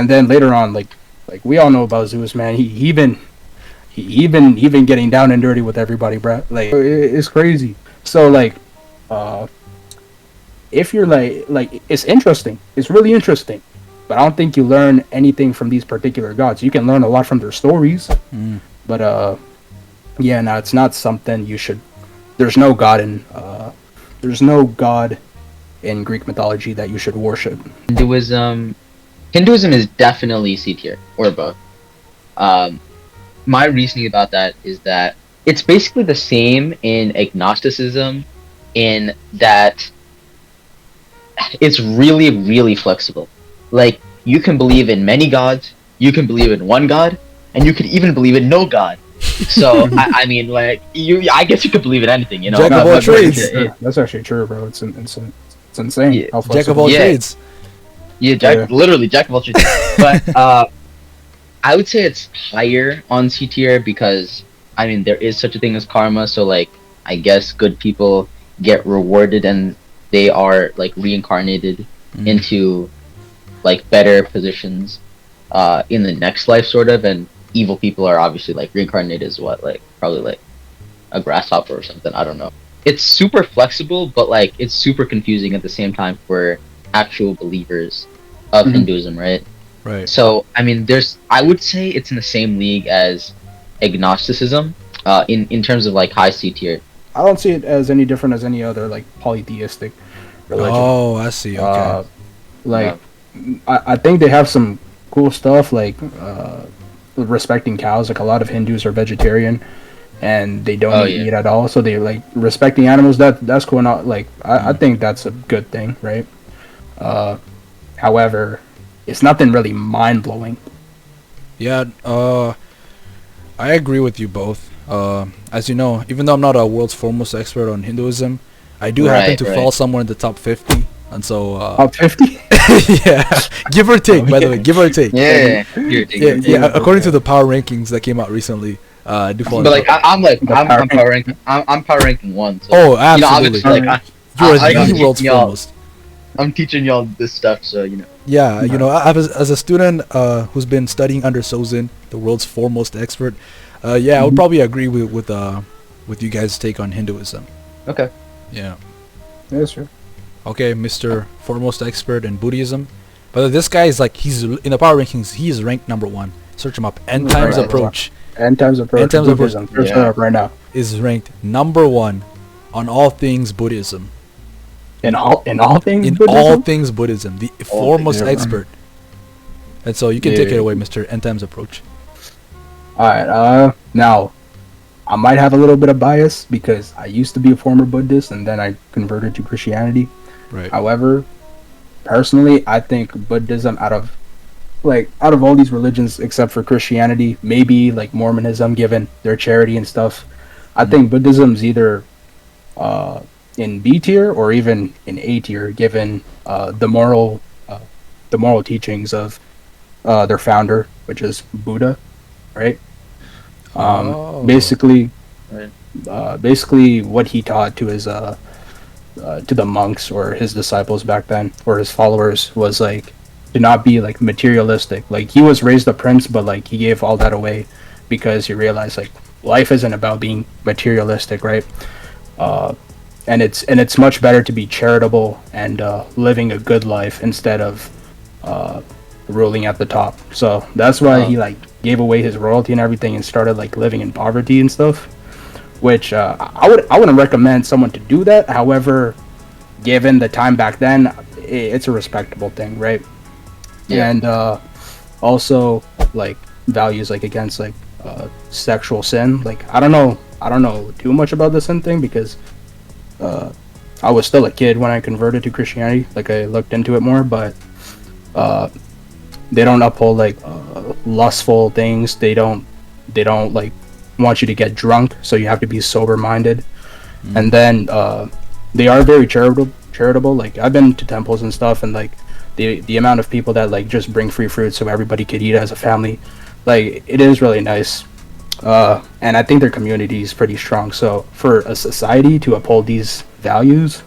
And then later on, like we all know about Zeus, man. He even getting down and dirty with everybody, bro. Like it's crazy. So like, uh, if you're like it's interesting. It's really interesting. But I don't think you learn anything from these particular gods. You can learn a lot from their stories, Mm. but yeah, no, it's not something you should. There's no god in there's no god in Greek mythology that you should worship. Hinduism, Hinduism is definitely C tier or both. Um, my reasoning about that is that it's basically the same in agnosticism, in that it's really, really flexible. Like, you can believe in many gods, you can believe in one god, and you could even believe in no god. So I mean, like, I guess you could believe in anything, you know. Jack of all That's trades. actually true. That's actually true, bro. It's insane. Yeah. How Jack of flexible- all Yeah. trades. Yeah, literally Jack of all trades. But I would say it's higher on C tier because I mean there is such a thing as karma. So like I guess good people get rewarded and they are like reincarnated Mm. into like better positions in the next life, sort of. And evil people are obviously like reincarnated as what, like probably like a grasshopper or something. I don't know. It's super flexible, but like it's super confusing at the same time for actual believers of Mhm. Hinduism, right? Right. So I mean, I would say it's in the same league as agnosticism, in terms of like high C tier. I don't see it as any different as any other like polytheistic religion. Oh, I see. Okay. Like I think they have some cool stuff like respecting cows. Like a lot of Hindus are vegetarian and they don't Oh, eat yeah. meat at all. So they like respecting animals. That's cool. Not like I think that's a good thing, right? However, it's nothing really mind blowing. Yeah. I agree with you both. As you know, even though I'm not a world's foremost expert on Hinduism, I do happen Right, to right. fall somewhere in the top 50, and so Top 50. yeah, give or take. By the way, give or take. Yeah, here, take Yeah, it. yeah. According to the power rankings that came out recently, I do fall. in But the like top- I'm power ranking. I'm power ranking one. So, Oh, you know, absolutely. obviously, like You are I'm the teaching world's y'all- foremost. I'm teaching y'all this stuff, so you know. Yeah, you know, as a student who's been studying under Sozin, the world's foremost expert, yeah, I would probably agree with you guys' take on Hinduism. Okay. Yeah. That's true. Okay, Mr. Foremost Expert in Buddhism. But this guy is like, he's in the power rankings, he is ranked number 1. Search him up. End Times Right. Approach End times approach. End times approach. Buddhism. Search Yeah. that up right now. is ranked number 1 on all things Buddhism. In all things. In Buddhism? all things Buddhism, the foremost things, yeah. expert. And so you can take it Yeah. away, Mr. End Times Approach. All right. Now, I might have a little bit of bias because I used to be a former Buddhist and then I converted to Christianity. Right. However, personally, I think Buddhism out of all these religions except for Christianity, maybe like Mormonism, given their charity and stuff, I think Buddhism's either in B tier or even in A tier, given the moral teachings of their founder, which is Buddha, right? Oh. Basically, Right. basically what he taught to his to the monks or his disciples back then or his followers was like to not be like materialistic. Like he was raised a prince, but like he gave all that away because he realized like life isn't about being materialistic, right? And it's much better to be charitable and living a good life instead of ruling at the top. So that's why he like gave away his royalty and everything and started like living in poverty and stuff. Which I wouldn't recommend someone to do that. However, given the time back then, it's a respectable thing, right? Yeah. And also like values like against like sexual sin. Like I don't know too much about the sin thing because I was still a kid when I converted to Christianity. Like I looked into it more, but they don't uphold like lustful things. They don't like want you to get drunk, so you have to be sober minded. And then they are very charitable. Like I've been to temples and stuff, and like the amount of people that like just bring free fruit so everybody could eat as a family, like it is really nice. And I think their community is pretty strong. So for a society to uphold these values,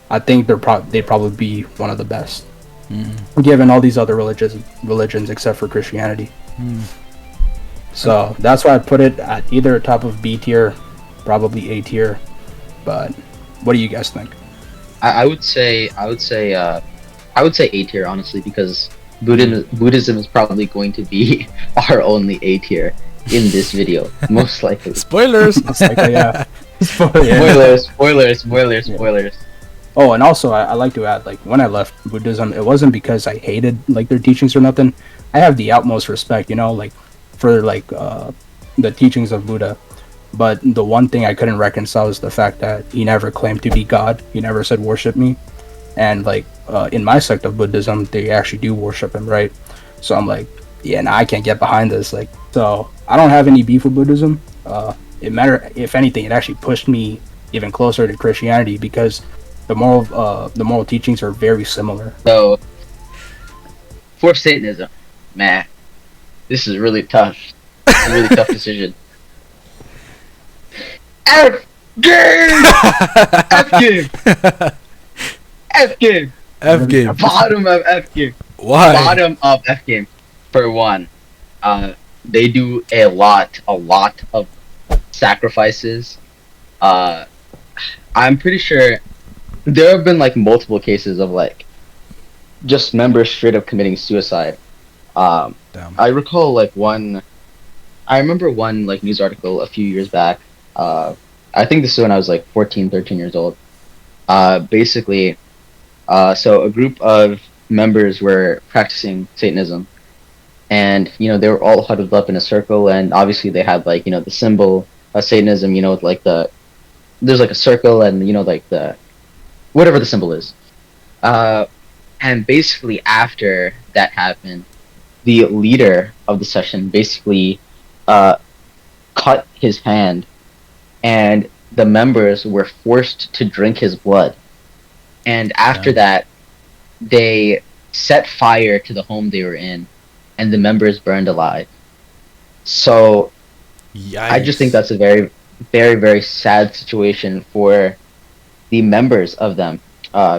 I think they'd probably be one of the best. given all these other religions except for Christianity. So that's why I put it at either top of B tier, probably A tier. But what do you guys think? I would say A tier, honestly, because Buddhism is probably going to be our only A tier in this video, most likely. Spoilers. It's like, yeah. Spoilers. Oh, and also I like to add, like, when I left Buddhism, it wasn't because I hated like their teachings or nothing. I have the utmost respect, like for like the teachings of Buddha. But the one thing I couldn't reconcile is the fact that he never claimed to be God. He never said worship me. And like in my sect of Buddhism, they actually do worship him, right? So I'm like, yeah, I can't get behind this. Like, so I don't have any beef with Buddhism. If anything, it actually pushed me even closer to Christianity because the moral teachings are very similar. So for Satanism, man, this is really tough. It's a really tough decision. F game! F game! F game! F game. Bottom of F game. Why? Bottom of F game. For one, they do a lot of sacrifices. I'm pretty sure there have been like multiple cases of like just members straight up committing suicide. Damn. I recall like I remember one like news article a few years back. I think this is when I was like 14, 13 years old. Basically, so a group of members were practicing Satanism, and they were all huddled up in a circle, and obviously they had like the symbol of Satanism, with like there's like a circle and like the whatever the symbol is. And basically after that happened, the leader of the session basically cut his hand, and the members were forced to drink his blood. And after that, they set fire to the home they were in, and the members burned alive. So Yikes. I just think that's a very, very, very sad situation for the members of them,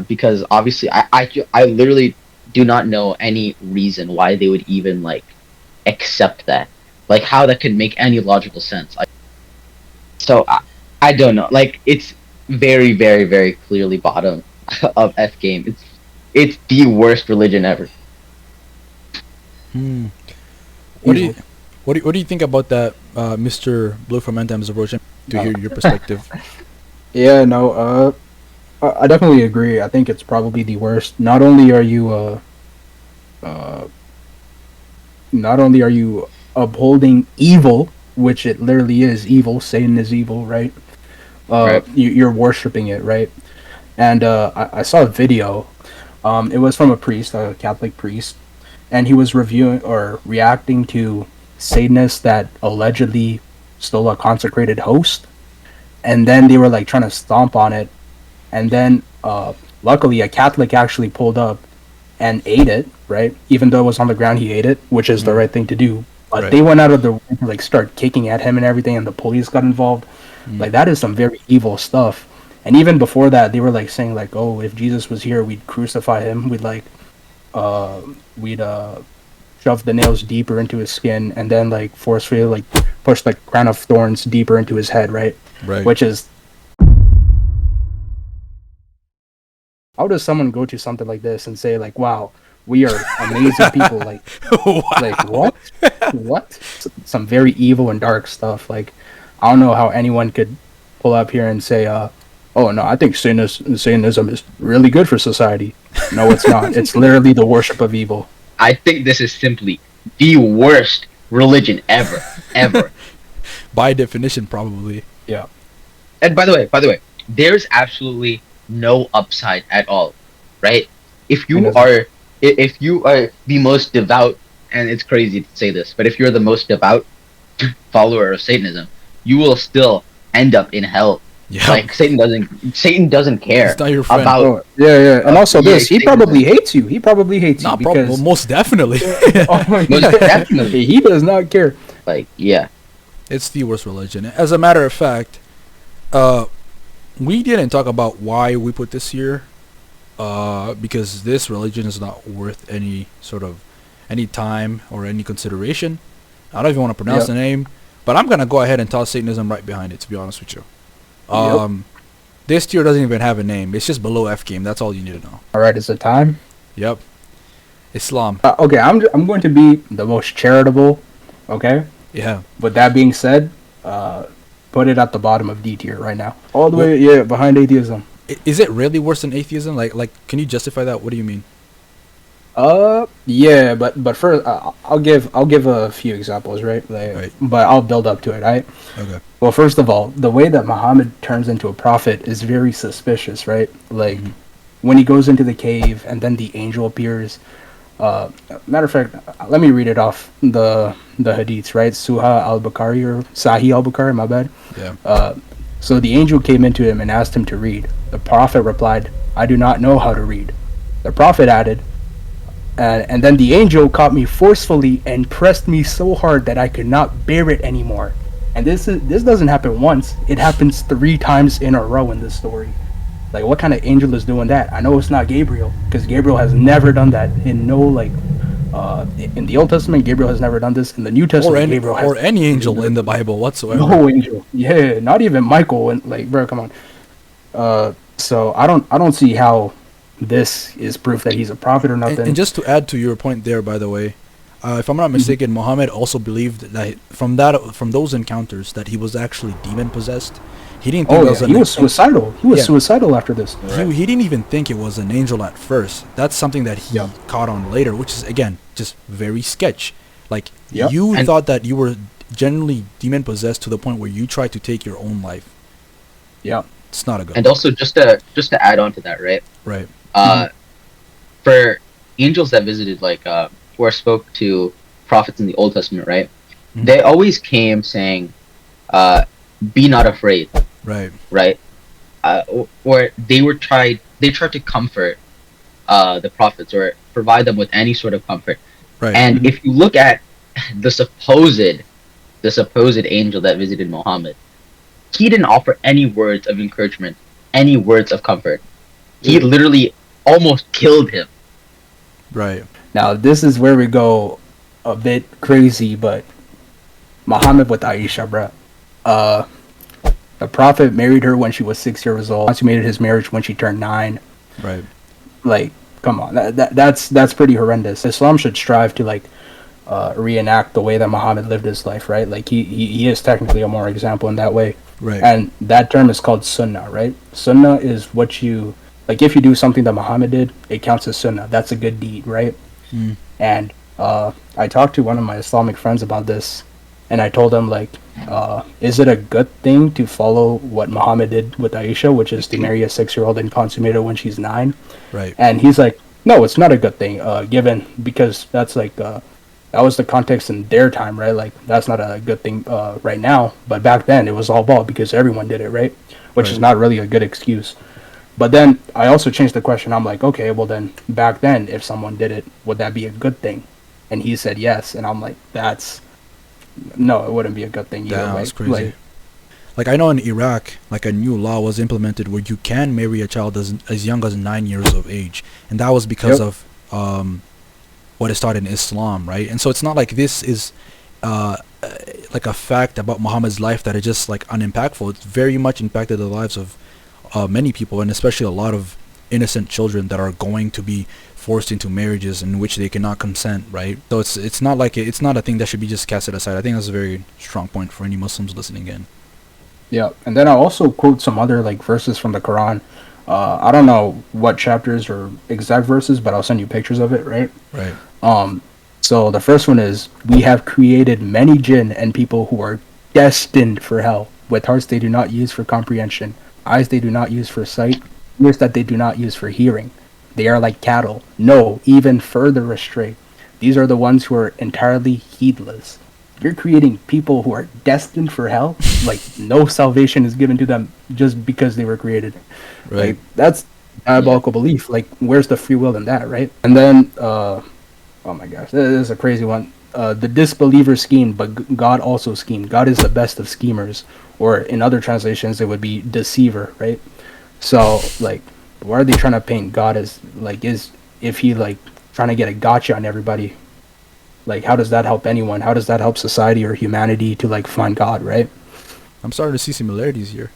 because obviously I literally do not know any reason why they would even like accept that, like how that could make any logical sense. So I don't know. Like it's very, very, very clearly bottom of F game. It's the worst religion ever. What do you think about that, Mr. Blue from Entam's approach? To hear your perspective. Yeah, no, I definitely agree. I think it's probably the worst. Not only are you upholding evil, which it literally is evil. Satan is evil, right? Right. You're worshiping it, right? And I saw a video. It was from a priest, a Catholic priest, and he was reviewing or reacting to Satanists that allegedly stole a consecrated host, and then they were like trying to stomp on it, and then luckily a Catholic actually pulled up and ate it, right? Even though it was on the ground, he ate it, which is the right thing to do. But they went out of their way to like start kicking at him and everything, and the police got involved. Like that is some very evil stuff. And even before that, they were like saying like, oh, if Jesus was here, we'd crucify him. We'd shove the nails deeper into his skin, and then like forcefully like push the crown of thorns deeper into his head, right? Right. Which is, how does someone go to something like this and say like, wow, we are amazing people? Like, like what? Some very evil and dark stuff. Like, I don't know how anyone could pull up here and say, oh no, I think Satanism is really good for society. No, it's not. It's literally the worship of evil. I think this is simply the worst religion ever. By definition, probably. Yeah. And by the way, there's absolutely no upside at all, right? If you are the most devout, and it's crazy to say this, but if you're the most devout follower of Satanism, you will still end up in hell. Yeah. Like Satan doesn't care He's not your friend. about. Yeah. And also yeah, this, he probably hates you. He probably hates you Not because well, most definitely. oh my Most God. definitely. He does not care. Like, yeah. It's the worst religion. As a matter of fact, we didn't talk about why we put this here. because this religion is not worth any time or any consideration. I don't even want to pronounce Yep. the name, but I'm gonna go ahead and toss Satanism right behind it. To be honest with you, Yep. this tier doesn't even have a name. It's just below F game. That's all you need to know. All right, is it time? Yep, Islam. Okay, I'm going to be the most charitable. Okay. Yeah. With that being said, put it at the bottom of D tier right now. All the What- way, yeah, behind atheism. Is it really worse than atheism? Like, can you justify that? What do you mean? Yeah, but first, I'll give a few examples, right? Like, Right. But I'll build up to it, right? Okay. Well, first of all, the way that Muhammad turns into a prophet is very suspicious, right? Like, when he goes into the cave and then the angel appears. Matter of fact, let me read it off the hadiths, right? Suha al-Bukhari or Sahih al-Bukhari, my bad. Yeah. So the angel came into him and asked him to read. The prophet replied, "I do not know how to read." The prophet added, and then the angel caught me forcefully and pressed me so hard that I could not bear it anymore. And this doesn't happen once; it happens 3 times in a row in this story. Like, what kind of angel is doing that? I know it's not Gabriel, because Gabriel has never done that in no in the Old Testament. Gabriel has never done this. In the New Testament, Gabriel has or any angel in the Bible whatsoever. no angel. Yeah, not even Michael. And like, bro, come on. So I don't see how this is proof that he's a prophet or nothing. And just to add to your point there, by the way, if I'm not mistaken, Muhammad also believed that from those encounters that he was actually demon possessed. He didn't think Oh it yeah, was he was suicidal. He was Yeah. suicidal after this. He didn't even think it was an angel at first. That's something that he Yeah. caught on later, which is again just very sketch. Like Yep. you And- thought that you were genuinely demon possessed to the point where you tried to take your own life. Yeah. It's not a good. And also, just to add on to that, right? Right. For angels that visited, or spoke to prophets in the Old Testament, right? Mhm. They always came saying, "Be not afraid," Right. right? Or they tried to comfort the prophets or provide them with any sort of comfort. Right. And Mhm. if you look at the supposed angel that visited Muhammad, he didn't offer any words of encouragement, any words of comfort. He literally almost killed him. Right. Now this is where we go a bit crazy, but Muhammad with Aisha, bruh. The prophet married her when she was 6 years old. Consummated his marriage when she turned 9. Right. Like, come on, that's pretty horrendous. Islam should strive to reenact the way that Muhammad lived his life, right? Like he is technically a more example in that way. Right. And that term is called sunnah, right? Sunnah is what you like. If you do something that Muhammad did, it counts as sunnah. That's a good deed, right? Mm. And I talked to one of my Islamic friends about this, and I told him is it a good thing to follow what Muhammad did with Aisha, which is to marry a 6-year-old and consummate her when she's 9? Right. And he's like, no, it's not a good thing, because that's that was the context in their time, right? Like, that's not a good thing right now, but back then it was all ball because everyone did it, right? Which is Right. not really a good excuse. But then I also changed the question. I'm like, okay, well then back then, if someone did it, would that be a good thing? And he said yes, and I'm like, no, it wouldn't be a good thing either. Damn, way. that's crazy. Like I know in Iraq, like a new law was implemented where you can marry a child as young as 9 years of age, and that was because Yep. of what is taught in Islam, right? And so it's not like this is like a fact about Muhammad's life that is just like unimpactful. It's very much impacted the lives of many people, and especially a lot of innocent children that are going to be forced into marriages in which they cannot consent, right? So it's not like it's not a thing that should be just casted aside. I think that's a very strong point for any Muslims listening in. Yeah, and then I'll also quote some other verses from the Quran. I don't know what chapters or exact verses, but I'll send you pictures of it, right? Right. So the first one is, we have created many jinn and people who are destined for hell, with hearts they do not use for comprehension, eyes they do not use for sight, ears that they do not use for hearing. They are like cattle, no, even further astray. These are the ones who are entirely heedless. You're creating people who are destined for hell, like no salvation is given to them just because they were created. Right. Like, that's diabolical belief. Like, where's the free will in that, right? And then, oh my gosh, this is a crazy one. The disbeliever schemed, but God also schemed. God is the best of schemers, or in other translations, it would be deceiver, right? So, like, why are they trying to paint God as like is if he like trying to get a gotcha on everybody? Like how does that help anyone? How does that help society or humanity to like find God, right? I'm starting to see similarities here.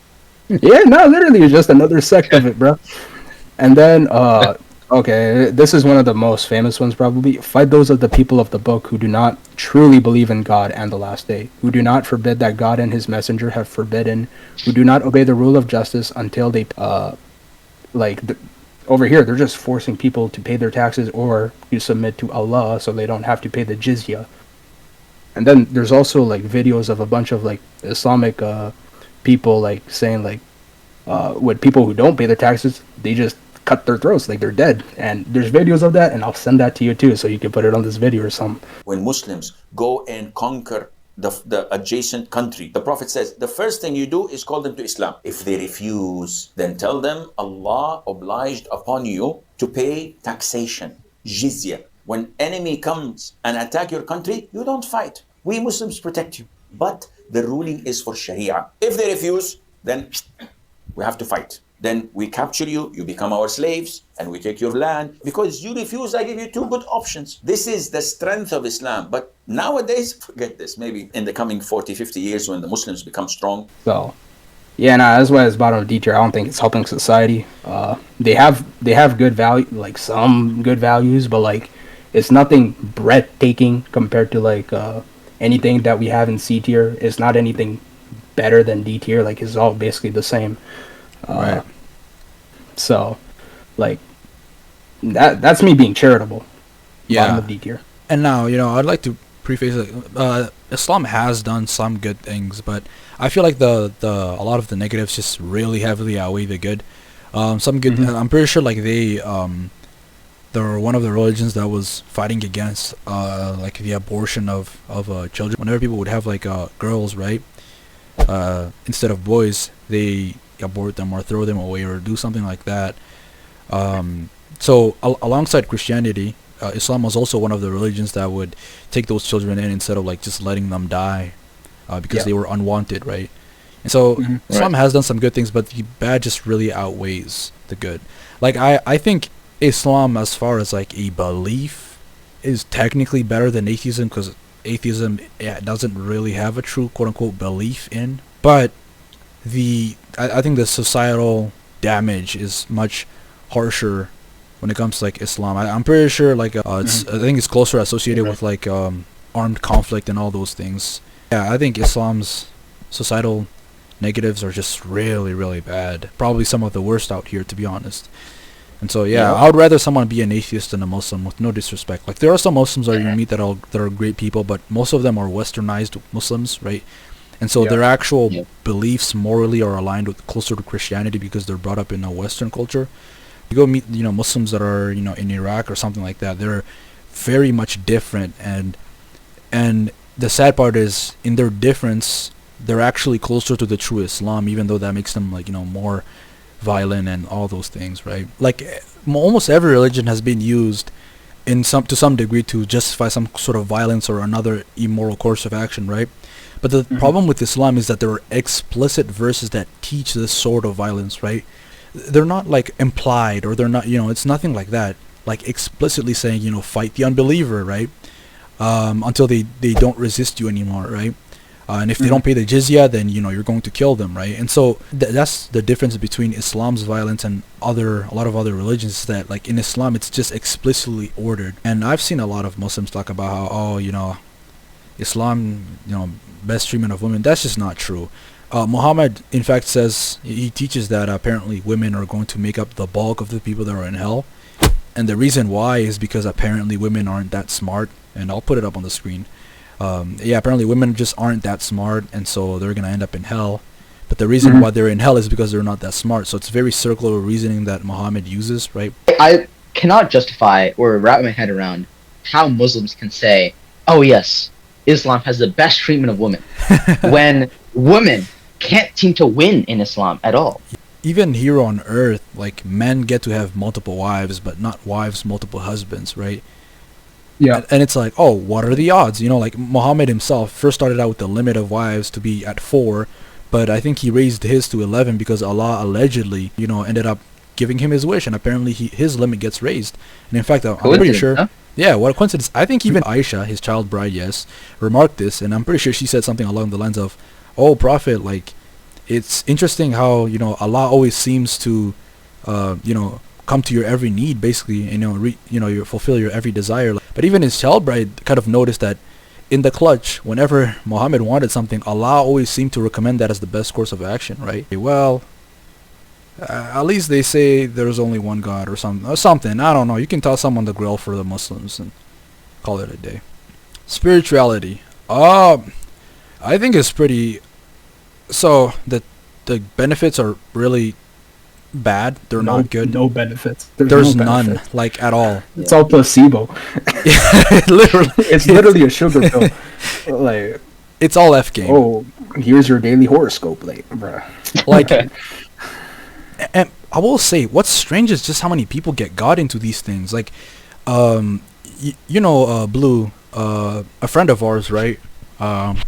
Yeah, no, literally it's just another sect of it, bro. And then okay, this is one of the most famous ones probably. Fight those of the people of the book who do not truly believe in God and the last day, who do not forbid that God and his messenger have forbidden, who do not obey the rule of justice until they like th- over here they're just forcing people to pay their taxes or to submit to Allah so they don't have to pay the jizya. And then there's also like videos of a bunch of like Islamic people like saying like with people who don't pay their taxes, they just cut their throats like they're dead. And there's videos of that, and I'll send that to you too, so you can put it on this video or something. When Muslims go and conquer the adjacent country, the Prophet says, the first thing you do is call them to Islam. If they refuse, then tell them Allah obliged upon you to pay taxation, jizya. When enemy comes and attack your country, you don't fight. We Muslims protect you. But the ruling is for Sharia. If they refuse, then we have to fight. Then we capture you, you become our slaves, and we take your land. Because you refuse, I give you two good options. This is the strength of Islam. But nowadays, forget this. Maybe in the coming 40, 50 years when the Muslims become strong. So yeah, nah, that's why it's bottom of D tier. I don't think it's helping society. They have good value, like some good values, but like it's nothing breathtaking compared to like anything that we have in C tier. It's not anything better than D tier. Like it's all basically the same. Right. So, like that's me being charitable. Bottom Yeah. of D tier. And now, I'd like to preface it. Islam has done some good things, but I feel like the a lot of the negatives just really heavily outweigh the good. Some good. I'm pretty sure like they're one of the religions that was fighting against like the abortion of children. Whenever people would have like girls, right, instead of boys, they abort them or throw them away or do something like that. So alongside Christianity, Islam was also one of the religions that would take those children in instead of like just letting them die because they were unwanted, right? And so Islam has done some good things, but the bad just really outweighs the good. Like I think Islam, as far as like a belief, is technically better than atheism because atheism doesn't really have a true quote unquote belief in. But I think the societal damage is much harsher when it comes to like Islam. I'm pretty sure like I think it's closer associated with like armed conflict and all those things. Yeah, I think Islam's societal negatives are just really, really bad. Probably some of the worst out here, to be honest. And so I would rather someone be an atheist than a Muslim, with no disrespect. Like there are some Muslims that you meet that are great people, but most of them are westernized Muslims, right? And so their actual beliefs morally are aligned with closer to Christianity because they're brought up in a Western culture. You go meet Muslims that are in Iraq or something like that. They're very much different, and the sad part is in their difference, they're actually closer to the true Islam, even though that makes them like more violent and all those things, right? Like almost every religion has been used to some degree to justify some sort of violence or another immoral course of action, right? But the problem with Islam is that there are explicit verses that teach this sort of violence, right? They're not like implied, or they're not, it's nothing like that. Like explicitly saying, fight the unbeliever, right? Until they don't resist you anymore, right? And if they don't pay the jizya, then you're going to kill them, right? And so that's the difference between Islam's violence and a lot of other religions. Is that like in Islam, it's just explicitly ordered. And I've seen a lot of Muslims talk about how Islam, best treatment of women. That's just not true. Muhammad, in fact, says he teaches that apparently women are going to make up the bulk of the people that are in hell. And the reason why is because apparently women aren't that smart. And I'll put it up on the screen. Apparently women just aren't that smart, and so they're going to end up in hell. But the reason why they're in hell is because they're not that smart. So it's very circular reasoning that Muhammad uses, right? I cannot justify or wrap my head around how Muslims can say, oh yes, Islam has the best treatment of women, when women can't seem to win in Islam at all. Even here on earth, like men get to have multiple wives, but not wives multiple husbands, right? Yeah. And it's like, oh, what are the odds? Like Muhammad himself first started out with the limit of wives to be at 4, but I think he raised his to 11 because Allah allegedly, ended up giving him his wish, and apparently his limit gets raised. And in fact, I'm pretty Coincidence, sure. huh? Yeah, what a coincidence. I think even Aisha, his child bride, yes, remarked this, and I'm pretty sure she said something along the lines of, "Oh, Prophet, like, it's interesting how, Allah always seems to, come to your every need, basically, and, you fulfill your every desire." But even his child bride kind of noticed that in the clutch, whenever Muhammad wanted something, Allah always seemed to recommend that as the best course of action, right? Well, at least they say there's only one God or something. I don't know. You can toss some on the grill for the Muslims and call it a day. Spirituality. I think it's pretty. So the benefits are really bad. They're not good. No benefits. There's no none, benefits. like at all. It's all placebo. Literally, It's literally a sugar pill. Like, it's all F game. oh, here's your daily horoscope, like, bruh. Like, and I will say, what's strange is just how many people get got into these things. Like, Blue, a friend of ours, right?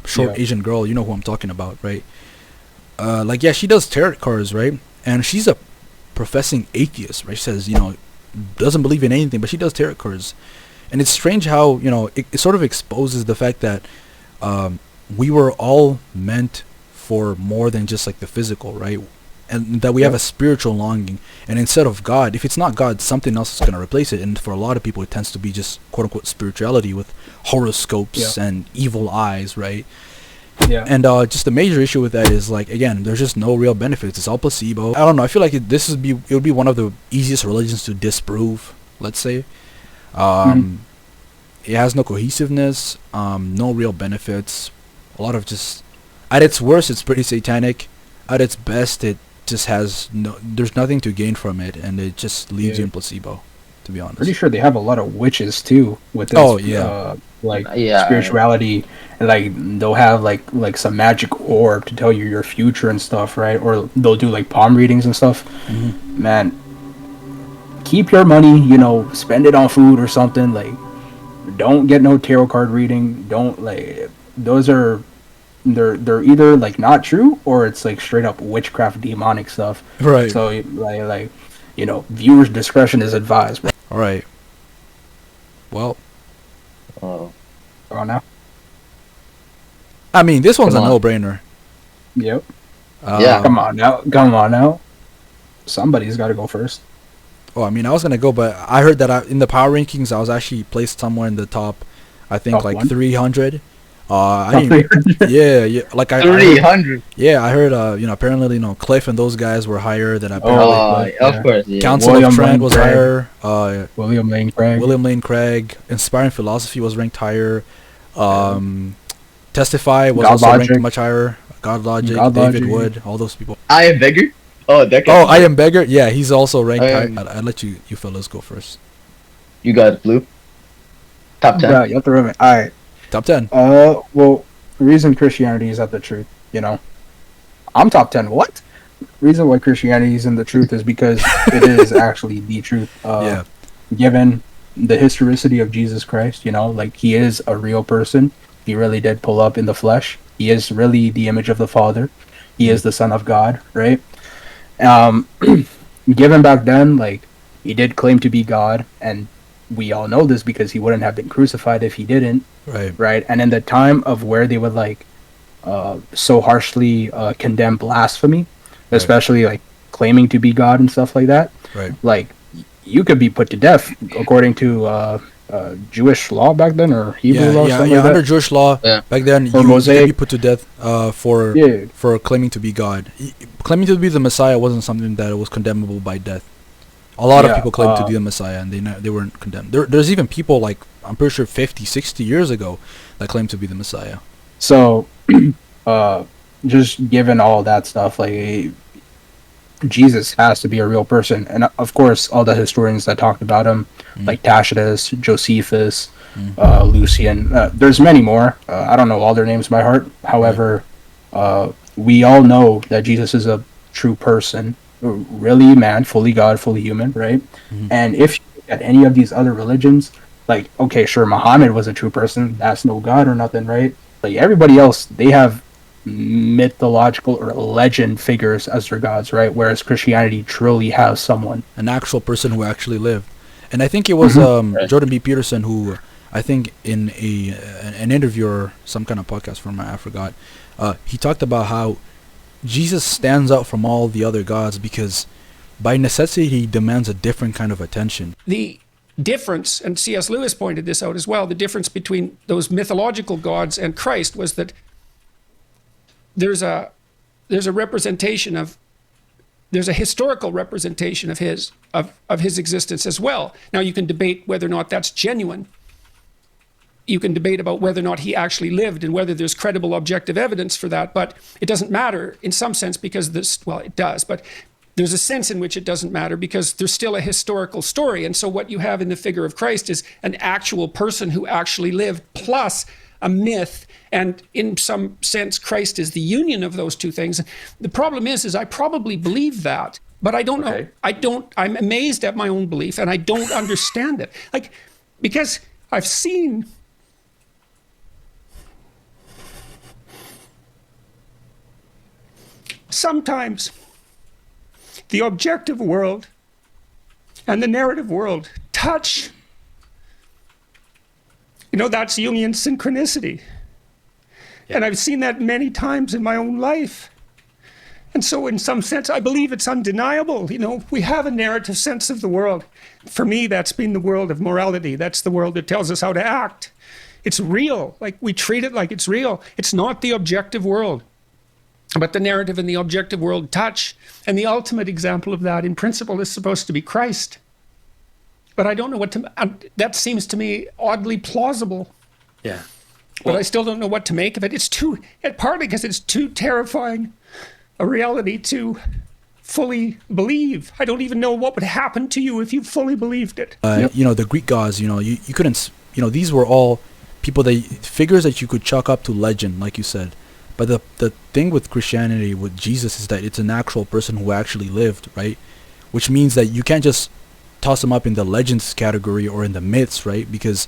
Short Yeah. Asian girl, you know who I'm talking about, right? Yeah, she does tarot cards, right? And she's a professing atheist, right? She says, doesn't believe in anything, but she does tarot cards. And it's strange how, it sort of exposes the fact that we were all meant for more than just like the physical, right? And that we have a spiritual longing. And instead of God, if it's not God, something else is going to replace it. And for a lot of people, it tends to be just quote unquote spirituality with horoscopes and evil eyes, right? Yeah. And just the major issue with that is, like, again, there's just no real benefits. It's all placebo. I don't know. I feel like it would be one of the easiest religions to disprove, let's say. It has no cohesiveness, no real benefits. A lot of just, at its worst, it's pretty satanic. At its best, it just has there's nothing to gain from it, and it just leaves you in placebo, to be honest. Pretty sure they have a lot of witches too with this. Spirituality, and like they'll have like some magic orb to tell you your future and stuff, right? Or they'll do like palm readings and stuff. Man, keep your money, spend it on food or something. Like, don't get no tarot card reading. Don't, like, those are they're either like not true, or it's like straight up witchcraft, demonic stuff. Right. So viewers' discretion is advised. All right. Well, Oh. Oh, now. I mean, this one's Come a on. no-brainer. Yep. Yeah. Come on now. Somebody's got to go first. Oh, I mean, I was gonna go, but I heard that in the power rankings, I was actually placed somewhere in the top. I think Top like one? 300. I Top didn't. 300. Yeah. Like I heard, 300. yeah, I heard. Apparently, Cliff and those guys were higher than apparently. Oh, of course. Yeah. Council William of Trent Lane was Craig. higher. William Lane Craig. William Lane Craig. Inspiring Philosophy was ranked higher. Testify was God also Logic. ranked much higher. God Logic, God David Logic. Wood, all those people. I am beggar. Oh, that guy. Oh, I Am Beggar. Yeah, he's also ranked I higher. Am- I'll let you fellas go first. You got it, Blue. Top 10. Yeah, you have to remember. All right. Top 10. Well, reason Christianity is at the truth. I'm top 10. What? Reason why Christianity is in the truth is because it is actually the truth. Yeah. Given the historicity of Jesus Christ, like, he is a real person. He really did pull up in the flesh. He is really the image of the Father. He is the Son of God, right? Given back then, like, he did claim to be God, and we all know this because he wouldn't have been crucified if he didn't, right? And in the time of where they would so harshly condemn blasphemy, especially like claiming to be God and stuff like that, Right. like, you could be put to death according to Jewish law back then, or Hebrew law, something like Under that. Jewish law, Yeah. back then, Or you Mosaic. could be put to death for claiming to be God. Claiming to be the Messiah wasn't something that was condemnable by death. A lot of Yeah, people claimed to be the Messiah, and they weren't condemned. There's even people, like, I'm pretty sure 50, 60 years ago, that claimed to be the Messiah. So, just given all that stuff, like, Jesus has to be a real person, and of course, all the historians that talked about him, like Tacitus, Josephus, Lucian. There's many more. I don't know all their names by heart. However, we all know that Jesus is a true person, really man, fully God, fully human, right? And if you look at any of these other religions, like, okay, sure, Muhammad was a true person. That's no God or nothing, right? Like, everybody else, they have mythological or legend figures as their gods, right? Whereas Christianity truly has someone. An actual person who actually lived. And I think it was Jordan B. Peterson who, I think in an interview or some kind of podcast from I forgot, he talked about how Jesus stands out from all the other gods because by necessity he demands a different kind of attention. The difference, and C.S. Lewis pointed this out as well, the difference between those mythological gods and Christ was that there's a representation of, there's a historical representation of his existence as well. Now you can debate whether or not that's genuine. You can debate about whether or not he actually lived and whether there's credible objective evidence for that, but it doesn't matter in some sense because this, well, it does, but there's a sense in which it doesn't matter because there's still a historical story. And so what you have in the figure of Christ is an actual person who actually lived plus a myth. And in some sense, Christ is the union of those two things. The problem is I probably believe that, but I don't know. I'm amazed at my own belief and I don't understand it. Like, because I've seen sometimes the objective world and the narrative world touch. You know, that's Jungian synchronicity. Yeah. And I've seen that many times in my own life. And so in some sense, I believe it's undeniable. You know, we have a narrative sense of the world. For me, that's been the world of morality. That's the world that tells us how to act. It's real. Like, we treat it like it's real. It's not the objective world. But the narrative and the objective world touch. And the ultimate example of that, in principle, is supposed to be Christ. But I don't know what to... that seems to me oddly plausible. Yeah. But I still don't know what to make of it. It's too... partly because it's too terrifying a reality to fully believe. I don't even know what would happen to you if you fully believed it. You know, the Greek gods, you know, you couldn't... You know, these were all people figures that you could chalk up to legend, like you said. But the thing with Christianity, with Jesus, is that it's an actual person who actually lived, right? Which means that you can't just toss him up in the legends category or in the myths, right? Because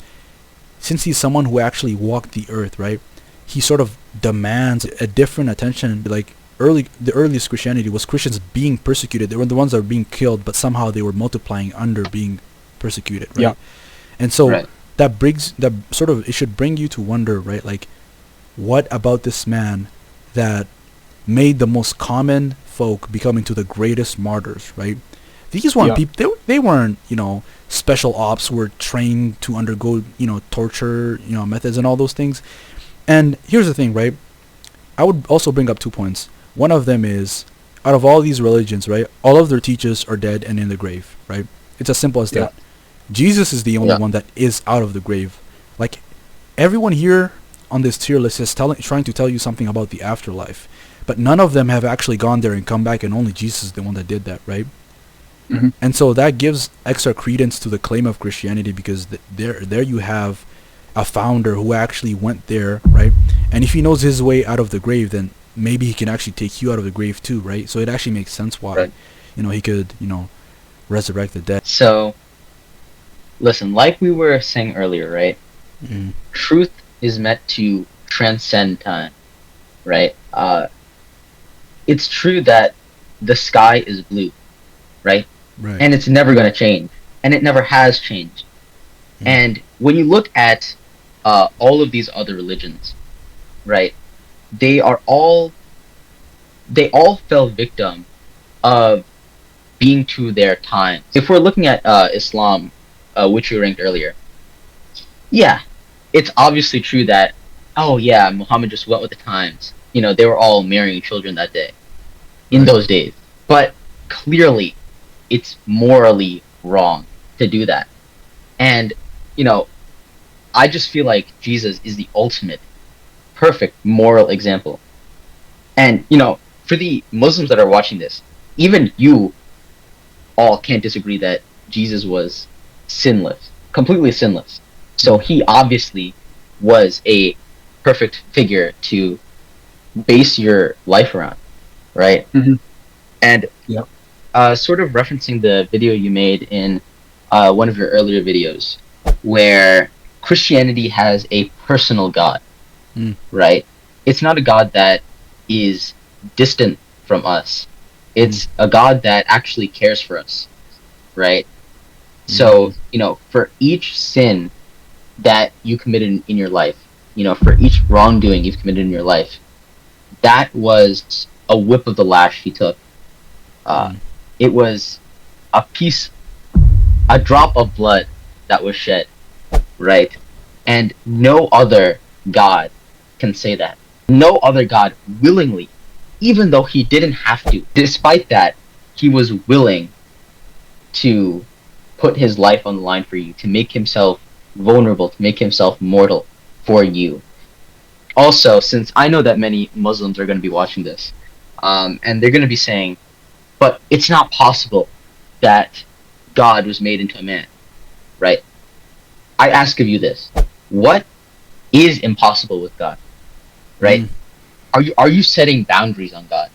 since he's someone who actually walked the earth, right? He sort of demands a different attention. Like the earliest Christianity was Christians being persecuted. They were the ones that were being killed, but somehow they were multiplying under being persecuted, right? Yeah. And so Right. it should bring you to wonder, right? Like, what about this man that made the most common folk become into the greatest martyrs, right? These weren't people, they weren't, you know, special ops were trained to undergo, you know, torture, you know, methods and all those things. And here's the thing, right? I would also bring up 2 points. One of them is, out of all these religions, right, all of their teachers are dead and in the grave, right? It's as simple as that. Jesus is the only one that is out of the grave. Like, everyone here on this tier list is trying to tell you something about the afterlife, but none of them have actually gone there and come back, and only Jesus is the one that did that, right? Mm-hmm. And so that gives extra credence to the claim of Christianity, because there you have a founder who actually went there, right? And if he knows his way out of the grave, then maybe he can actually take you out of the grave too, right? So it actually makes sense why, you know, he could, you know, resurrect the dead. So, listen, like we were saying earlier, right? Mm-hmm. Truth is meant to transcend time, right? It's true that the sky is blue, right? Right. And it's never going to change, and it never has changed. Mm-hmm. And when you look at all of these other religions, right, they all fell victim of being to their time. If we're looking at Islam, which we ranked earlier, yeah, it's obviously true that, oh yeah, Muhammad just went with the times. You know, they were all marrying children that day, in those days. But clearly, it's morally wrong to do that. And, you know, I just feel like Jesus is the ultimate, perfect moral example. And, you know, for the Muslims that are watching this, even you all can't disagree that Jesus was sinless, completely sinless. So he obviously was a perfect figure to base your life around, right? Mm-hmm. And sort of referencing the video you made in one of your earlier videos, where Christianity has a personal God, right? It's not a God that is distant from us. It's a God that actually cares for us, right? So, for each sin that you committed in your life, for each wrongdoing you've committed in your life, that was a whip of the lash he took. It was a piece, a drop of blood that was shed, right? And no other God can say that. No other God willingly, even though he didn't have to, despite that, he was willing to put his life on the line for you, to make himself vulnerable, to make himself mortal for you. Also, since I know that many Muslims are going to be watching this, and they're going to be saying, but it's not possible that God was made into a man, right? I ask of you this: what is impossible with God, right? Are you setting boundaries on God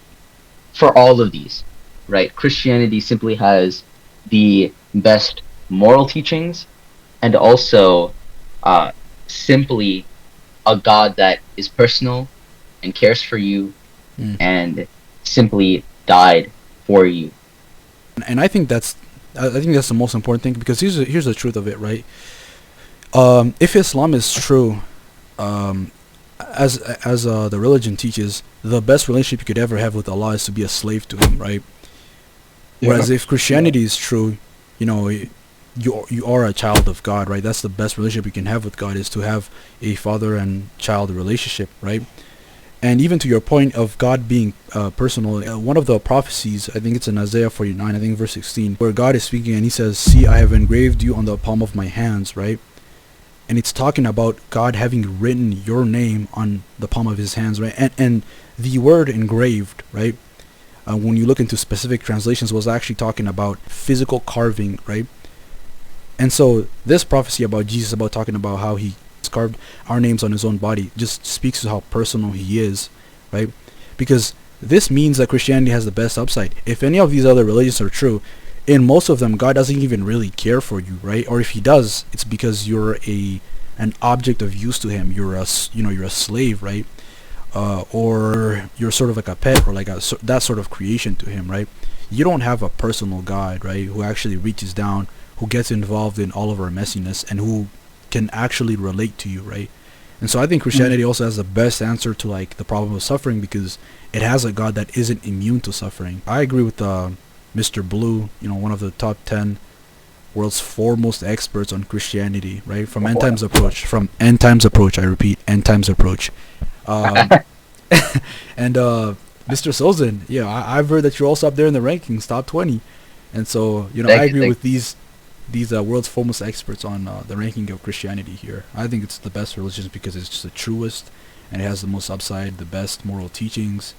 for all of these, right? Christianity simply has the best moral teachings, and also simply a God that is personal and cares for you, and simply died for you. And I think that's the most important thing, because here's the truth of it, right? If Islam is true, as the religion teaches, the best relationship you could ever have with Allah is to be a slave to Him, right? Whereas if Christianity is true, you are a child of God, right? That's the best relationship you can have with God, is to have a father and child relationship, right? And even to your point of God being personal, one of the prophecies, I think it's in Isaiah 49, I think verse 16, where God is speaking and He says, "See, I have engraved you on the palm of my hands," right? And it's talking about God having written your name on the palm of His hands, right? And the word engraved, right? When you look into specific translations, was actually talking about physical carving, right? And so this prophecy about Jesus, about talking about how He carved our names on His own body, just speaks to how personal He is, right? Because this means that Christianity has the best upside. If any of these other religions are true, in most of them, God doesn't even really care for you, right? Or if He does, it's because you're an object of use to Him. You're a slave, right? Or you're sort of like a pet, or like that sort of creation to Him, right? You don't have a personal God, right? Who actually reaches down, who gets involved in all of our messiness, and who can actually relate to you, right? And so I think Christianity also has the best answer to like the problem of suffering, because it has a God that isn't immune to suffering. I agree with Mr. Blue, one of the top 10 world's foremost experts on Christianity, right? From End Times Approach. I repeat, End Times Approach. And Mr. Sozin, I've heard that you're also up there in the rankings, top 20. And so, I agree with these world's foremost experts on the ranking of Christianity here. I think it's the best religion because it's just the truest, and it has the most upside, the best moral teachings,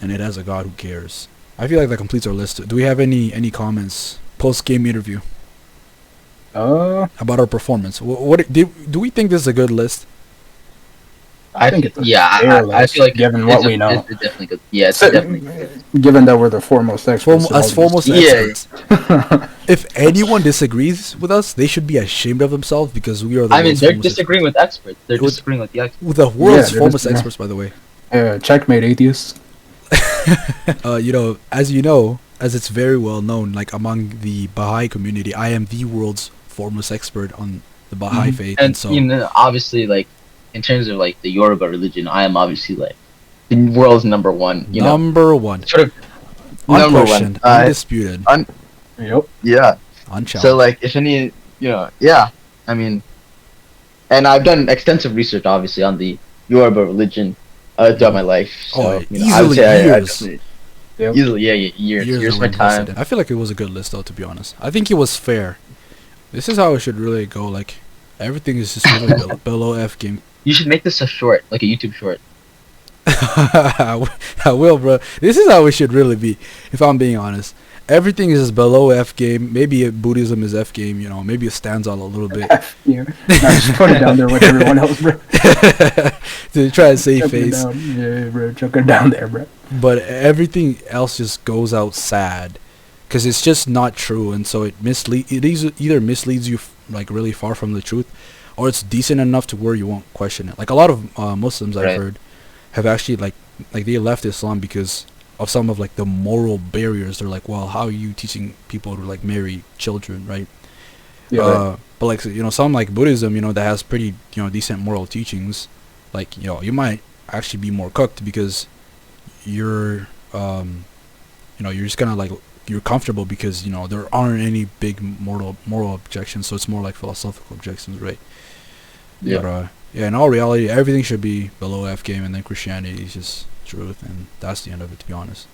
and it has a God who cares. I feel like that completes our list. Do we have any comments post-game interview about our performance? Do we think this is a good list? I think it's I feel like given what we know. It's definitely good. Yeah, it's definitely good. Given that we're the foremost experts. Experts. If anyone disagrees with us, they should be ashamed of themselves, because we are the they're disagreeing with experts. They're disagreeing with the experts. With the world's foremost experts, by the way. Checkmate, atheists. As it's very well known, like among the Baha'i community, I am the world's foremost expert on the Baha'i faith. And so, obviously, like, in terms of like the Yoruba religion, I am obviously like the world's number one. Number one. Sort of unquestioned, undisputed. Yep. Yeah. Unchallenged. So like, if any, I mean, and I've done extensive research, obviously, on the Yoruba religion throughout my life. So, easily years. Years of my time. I feel like it was a good list, though, to be honest. I think it was fair. This is how it should really go. Like, everything is just really below F game. You should make this a short, like a YouTube short. I will, bro. This is how it should really be, if I'm being honest. Everything is just below F game. Maybe Buddhism is F game, maybe it stands out a little bit. F you. Just put it down there with everyone else, bro. To try to save face. Yeah, bro. Chuck it down there, bro. But everything else just goes out sad, because it's just not true, and so it either misleads you like really far from the truth, or it's decent enough to where you won't question it. Like a lot of Muslims I've heard have actually like like they left Islam because of some of like the moral barriers. They're like, well, how are you teaching people to like marry children, right? Yeah, right. But like, you know, some like Buddhism, you know, that has pretty, you know, decent moral teachings, like, you know, you might actually be more cooked because you're you know, you're just kind of like, you're comfortable because, you know, there aren't any big moral objections, so it's more like philosophical objections, right? Yeah. But yeah, in all reality, everything should be below F game, and then Christianity is just truth, and that's the end of it, to be honest.